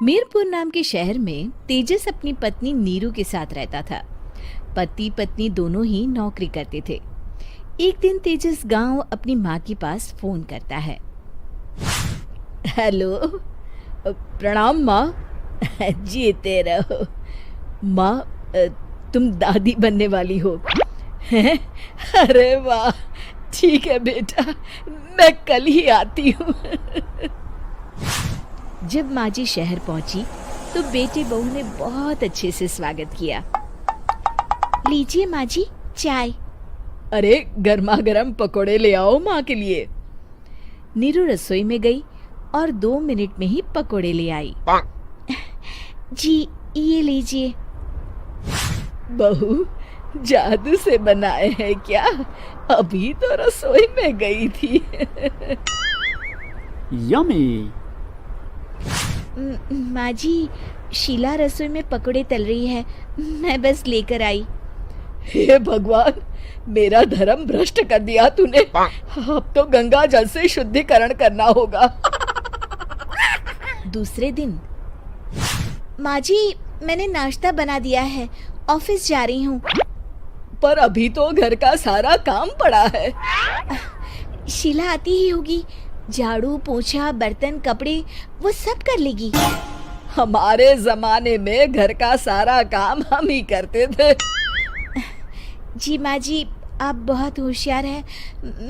मीरपुर नाम के शहर में तेजस अपनी पत्नी नीरू के साथ रहता था। पति पत्नी दोनों ही नौकरी करते थे। एक दिन तेजस गांव अपनी माँ के पास फोन करता है। हेलो, प्रणाम माँ। जीते रहो माँ, तुम दादी बनने वाली हो हैं? अरे वाह, ठीक है बेटा, मैं कल ही आती हूँ। जब माँ जी शहर पहुंची तो बेटे बहू ने बहुत अच्छे से स्वागत किया। लीजिए माँ जी, चाय। अरे गर्मा गर्म पकोड़े ले आओ माँ के लिए। नीरू रसोई में गई और 2 मिनट में ही पकोड़े ले आई। जी ये लीजिए। बहू, जादू से बनाए हैं क्या? अभी तो रसोई में गई थी। यम्मी। माँ जी, शीला रसोई में पकोड़े तल रही है, मैं बस लेकर आई। हे भगवान, मेरा धर्म भ्रष्ट कर दिया तूने। अब तो गंगा जल से शुद्धिकरण करना होगा। दूसरे दिन, माँ जी मैंने नाश्ता बना दिया है, ऑफिस जा रही हूँ। पर अभी तो घर का सारा काम पड़ा है। शीला आती ही होगी, झाड़ू पोछा बर्तन कपड़े वो सब कर लेगी। हमारे जमाने में घर का सारा काम हम ही करते थे। जी माँ जी, आप बहुत होशियार हैं,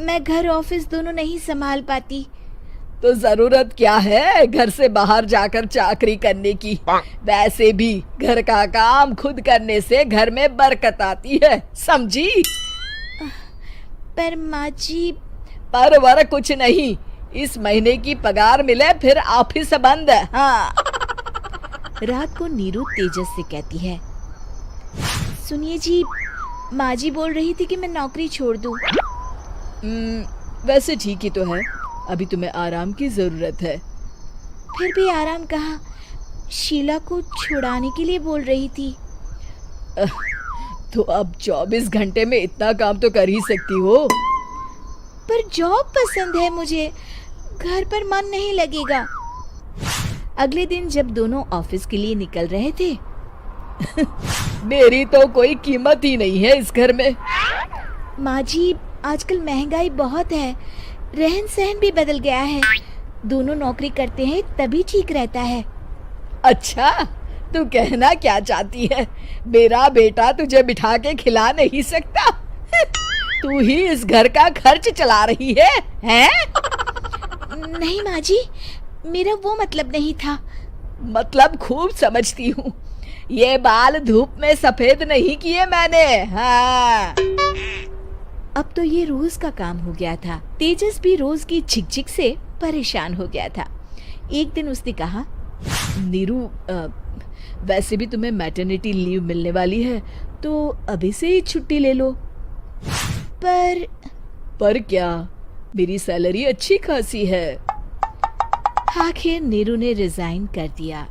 मैं घर ऑफिस दोनों नहीं संभाल पाती। तो जरूरत क्या है घर से बाहर जाकर चाकरी करने की? वैसे भी घर का काम खुद करने से घर में बरकत आती है, समझी? पर माँ जी। पर वर कुछ नहीं, इस महीने की पगार मिले फिर ऑफिस बंद। हाँ। रात को नीरू तेजस से कहती है, सुनिए जी, माँ जी बोल रही थी कि मैं नौकरी छोड़ दूं। वैसे ठीक ही तो है, अभी तुम्हें आराम की जरूरत है। फिर भी आराम कहाँ, शीला को छुड़ाने के लिए बोल रही थी। तो अब 24 घंटे में इतना काम तो कर ही सकती हो। पर जॉब पसंद है मुझे, घर पर मन नहीं लगेगा। अगले दिन जब दोनों ऑफिस के लिए निकल रहे थे, मेरी तो कोई कीमत ही नहीं है इस घर में। माँ जी, आजकल महंगाई बहुत है, रहन सहन भी बदल गया है, दोनों नौकरी करते हैं तभी ठीक रहता है। अच्छा, तू कहना क्या चाहती है? मेरा बेटा तुझे बिठा के खिला नहीं सकता? तू ही इस घर का खर्च चला रही है, हैं? नहीं माँ जी, मेरा वो मतलब नहीं था। मतलब खूब समझती हूँ, ये बाल धूप में सफेद नहीं किए मैंने। हाँ। अब तो ये रोज का काम हो गया था। तेजस भी रोज की झिकझिक से परेशान हो गया था। एक दिन उसने कहा, नीरू, वैसे भी तुम्हें मैटरनिटी लीव मिलने वाली है, तो अभी से ही छुट्टी ले लो। पर क्या, मेरी सैलरी अच्छी खासी है। आखिर नीरू ने रिजाइन कर दिया।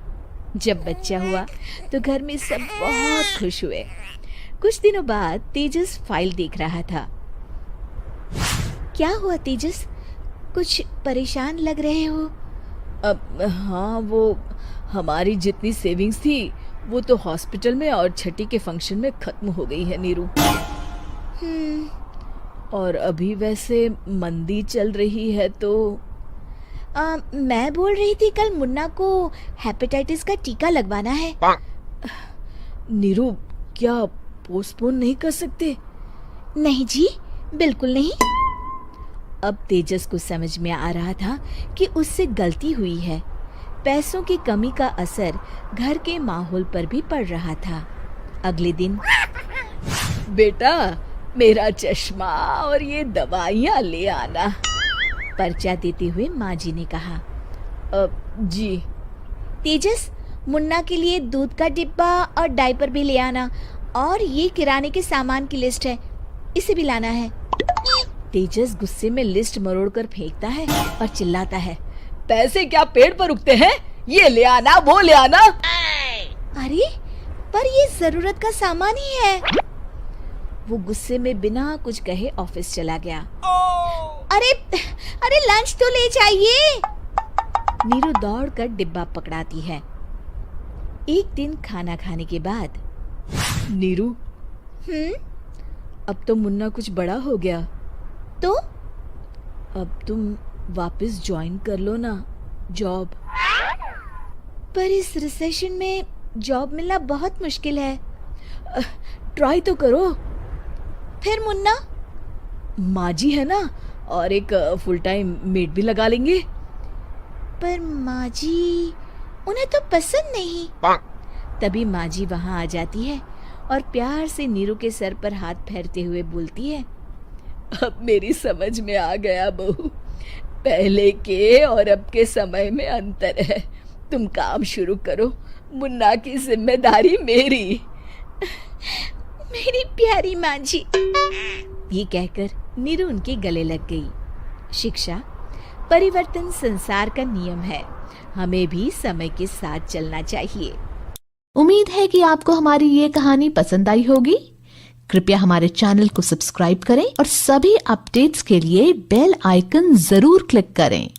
जब बच्चा हुआ तो घर में सब बहुत खुश हुए। कुछ दिनों बाद तेजस फाइल देख रहा था। क्या हुआ तेजस, कुछ परेशान लग रहे हो? अब हाँ, वो हमारी जितनी सेविंग्स थी वो तो हॉस्पिटल में और छठी के फंक्शन में खत्म हो गई है नीरू। और अभी वैसे मंदी चल रही है तो मैं बोल रही थी कल मुन्ना को हेपेटाइटिस का टीका लगवाना है। नीरू, क्या पोस्टपोन नहीं कर सकते? नहीं जी, बिल्कुल नहीं। अब तेजस को समझ में आ रहा था कि उससे गलती हुई है। पैसों की कमी का असर घर के माहौल पर भी पड़ रहा था। अगले दिन, बेटा मेरा चश्मा और ये दवाइयाँ ले आना, पर्चा देते हुए माँ जी ने कहा। जी। तेजस, मुन्ना के लिए दूध का डिब्बा और डायपर भी ले आना, और ये किराने के सामान की लिस्ट है, इसे भी लाना है। तेजस गुस्से में लिस्ट मरोड़कर फेंकता है और चिल्लाता है, पैसे क्या पेड़ पर उगते हैं? ये ले आना, वो ले आना। अरे पर ये जरूरत का सामान ही है। वो गुस्से में बिना कुछ कहे ऑफिस चला गया। अरे लंच तो ले जाइए। नीरू दौड़कर डिब्बा पकड़ाती है। एक दिन खाना खाने के बाद, नीरू, अब तो मुन्ना कुछ बड़ा हो गया, तो अब तुम वापस ज्वाइन कर लो ना जॉब। पर इस रिसेशन में जॉब मिलना बहुत मुश्किल है। ट्राई तो करो। फिर मुन्ना? माँ जी है ना, और एक फुल टाइम मेड भी लगा लेंगे। पर माँ जी, उन्हें तो पसंद नहीं। तभी माँ जी वहाँ आ जाती है और प्यार से नीरू के सर पर हाथ फेरते हुए बोलती है, अब मेरी समझ में आ गया बहू, पहले के और अब के समय में अंतर है। तुम काम शुरू करो, मुन्ना की जिम्मेदारी मेरी। मेरी प्यारी माँ जी। ये कहकर नीरू उनके गले लग गई। शिक्षा, परिवर्तन संसार का नियम है, हमें भी समय के साथ चलना चाहिए। उम्मीद है कि आपको हमारी ये कहानी पसंद आई होगी। कृपया हमारे चैनल को सब्सक्राइब करें और सभी अपडेट्स के लिए बेल आइकन जरूर क्लिक करें।